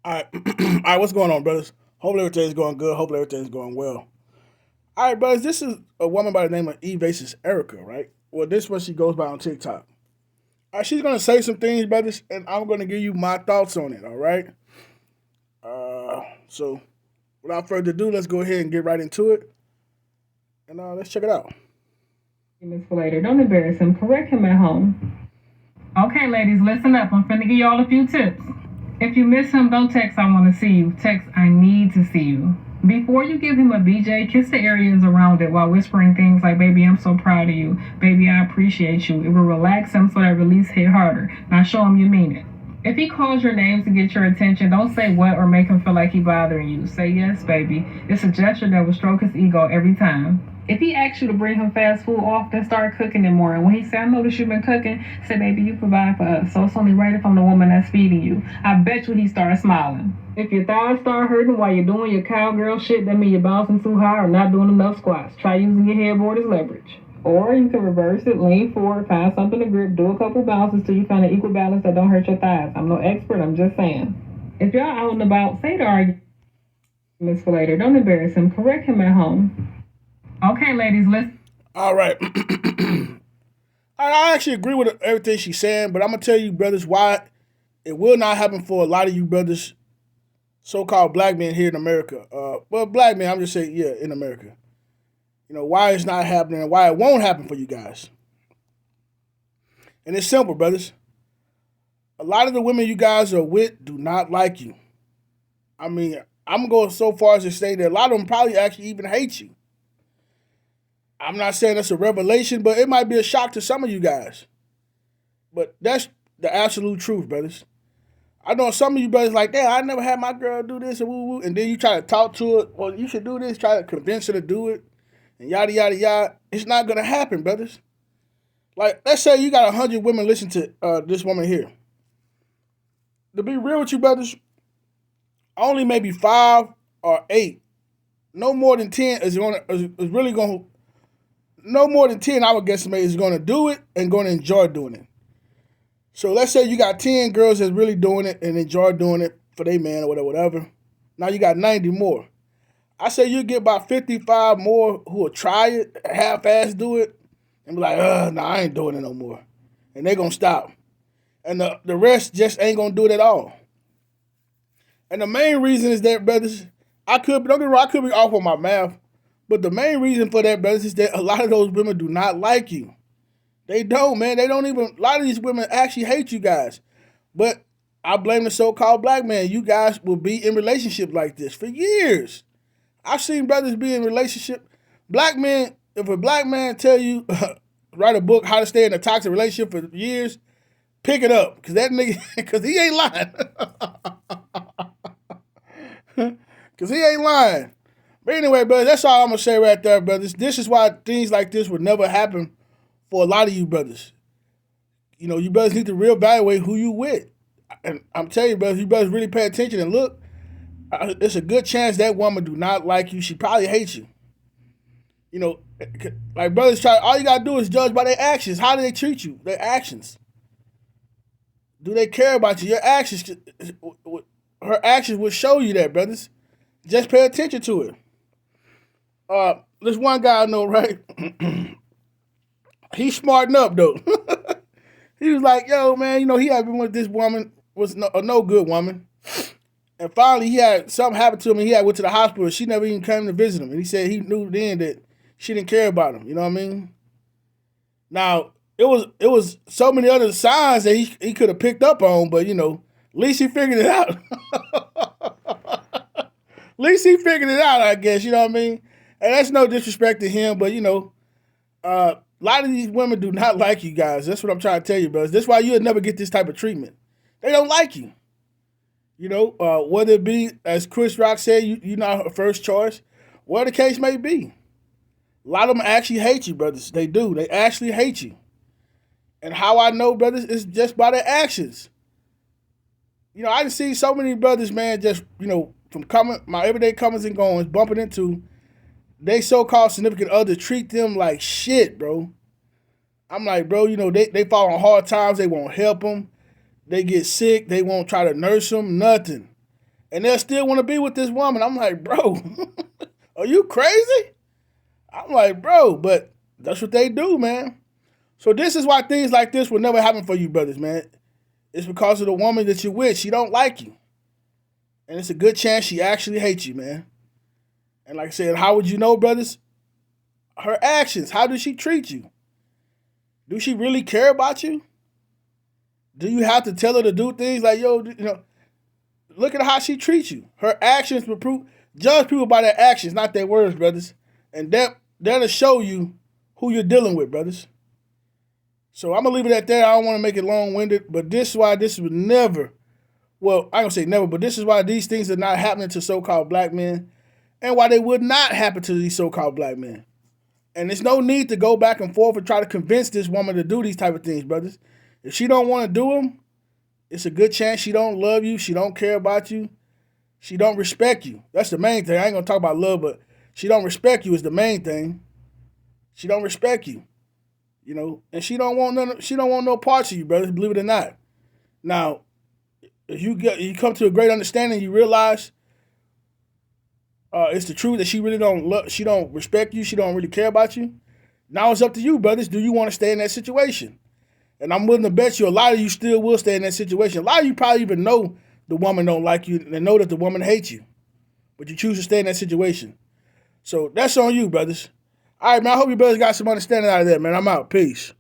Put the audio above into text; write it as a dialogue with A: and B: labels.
A: All right, all right. What's going on, brothers? Hopefully everything's going good. Hopefully everything's going well. All right, brothers. This is a woman by the name of Evasis Erica, right? Well, this is what she goes by on TikTok. All right, she's gonna say some things, brothers, and I'm gonna give you my thoughts on it. All right. So without further ado, let's go ahead and get right into it, and let's check it out.
B: Miss Falater, don't embarrass him. Correct him at home. Okay, ladies, listen up. I'm finna give y'all a few tips. If you miss him, don't text I want to see you. Text I need to see you. Before you give him a BJ, kiss the areas around it while whispering things like, baby, I'm so proud of you. Baby, I appreciate you. It will relax him so that release hit harder. Now show him you mean it. If he calls your name to get your attention, don't say what or make him feel like he bothering you. Say yes, baby. It's a gesture that will stroke his ego every time. If he asks you to bring him fast food, often start cooking it more. And when he say, I notice you've been cooking, say, baby, you provide for us. So it's only right if I'm the woman that's feeding you. I bet you he starts smiling. If your thighs start hurting while you're doing your cowgirl shit, that means you're bouncing too high or not doing enough squats. Try using your headboard as leverage. Or you can reverse it, lean forward, find something to grip, do a couple bounces till you find an equal balance that don't hurt your thighs. I'm no expert, I'm just saying. If y'all out and about, say to our Miss Falater, don't embarrass him. Correct him at home. Okay, ladies, listen.
A: All right. I actually agree with everything she's saying, but I'm gonna tell you, brothers, why it will not happen for a lot of you brothers, so-called black men here in America. Well, black men, I'm just saying, yeah, in America. You know why it's not happening and why it won't happen for you guys. And it's simple, brothers. A lot of the women you guys are with do not like you. I mean, I'm going so far as to say that a lot of them probably actually even hate you. I'm not saying that's a revelation, but it might be a shock to some of you guys. But that's the absolute truth, brothers. I know some of you brothers like, damn, I never had my girl do this and woo woo, and then you try to talk to her. Well, you should do this. Try to convince her to do it, and yada yada yada. It's not gonna happen, brothers. Like, let's say you got 100 women listen to this woman here. To be real with you, brothers, only maybe 5 or 8, no more than 10 is really gonna. No more than 10, I would guesstimate, is gonna do it and gonna enjoy doing it. So let's say you got 10 girls that's really doing it and enjoy doing it for their man or whatever. Now you got 90 more. I say you get about 55 more who will try it, half-ass do it, and be like, nah, I ain't doing it no more. And they gonna stop. And the rest just ain't gonna do it at all. And the main reason is that, brothers, don't get me wrong, I could be off on my math, but the main reason for that, brothers, is that a lot of those women do not like you. They don't, man. They don't even. A lot of these women actually hate you guys. But I blame the so-called black man. You guys will be in relationships like this for years. I've seen brothers be in relationship. Black men, if a black man tell you write a book how to stay in a toxic relationship for years, pick it up because that nigga, because he ain't lying. Because he ain't lying. But anyway, brothers, that's all I'm gonna say right there, brothers. This is why things like this would never happen for a lot of you brothers. You know, you brothers need to reevaluate who you with. And I'm telling you, brothers, you brothers really pay attention and look. It's a good chance that woman do not like you. She probably hates you. You know, like brothers try. All you gotta do is judge by their actions. How do they treat you? Their actions. Do they care about you? Your actions. Her actions will show you that, brothers. Just pay attention to it. This one guy I know, right? He's smarting up though. He was like, yo, man, you know, he had been with this woman, was a no good woman. And finally, he had something happen to him, and he had went to the hospital. And she never even came to visit him. And he said he knew then that she didn't care about him. You know what I mean? Now it was so many other signs that he could have picked up on, but you know, at least he figured it out. At least he figured it out, I guess. You know what I mean? And that's no disrespect to him, but you know, a lot of these women do not like you guys. That's what I'm trying to tell you, brothers. That's why you'll never get this type of treatment. They don't like you. You know, whether it be, as Chris Rock said, you're not her first choice, whatever the case may be. A lot of them actually hate you, brothers. They do. They actually hate you. And how I know, brothers, is just by their actions. You know, I done seen so many brothers, man, just, you know, from my everyday comings and goings, bumping into they so-called significant other treat them like shit, bro. I'm like, bro, you know, they fall on hard times. They won't help them. They get sick. They won't try to nurse them. Nothing. and they'll still want to be with this woman. I'm like, bro, are you crazy? I'm like, bro, but that's what they do, man. So this is why things like this will never happen for you brothers, man. It's because of the woman that you're with. She don't like you. And it's a good chance she actually hates you, man. And like I said, how would you know, brothers? Her actions. How does she treat you? Do she really care about you? Do you have to tell her to do things like, yo, look at how she treats you. Her actions will prove. Judge people by their actions, not their words, brothers. And that'll show you who you're dealing with, brothers. So I'm going to leave it at that. I don't want to make it long-winded, but this is why this would never, well, I don't say never, but this is why these things are not happening to so-called black men and why they would not happen to these so-called black men. And there's no need to go back and forth and try to convince this woman to do these type of things, brothers. If she don't want to do them, it's a good chance she don't love you, she don't care about you, she don't respect you. That's the main thing. I ain't going to talk about love, but she don't respect you is the main thing. She don't respect you. And she don't want no parts of you, brothers, believe it or not. Now, if you come to a great understanding, you realize it's the truth that she really she don't respect you, she don't really care about you. Now it's up to you, brothers. Do you want to stay in that situation? And I'm willing to bet you a lot of you still will stay in that situation. A lot of you probably even know the woman don't like you and know that the woman hates you, but you choose to stay in that situation. So that's on you, brothers. All right, man, I hope you brothers got some understanding out of that, man. I'm out. Peace.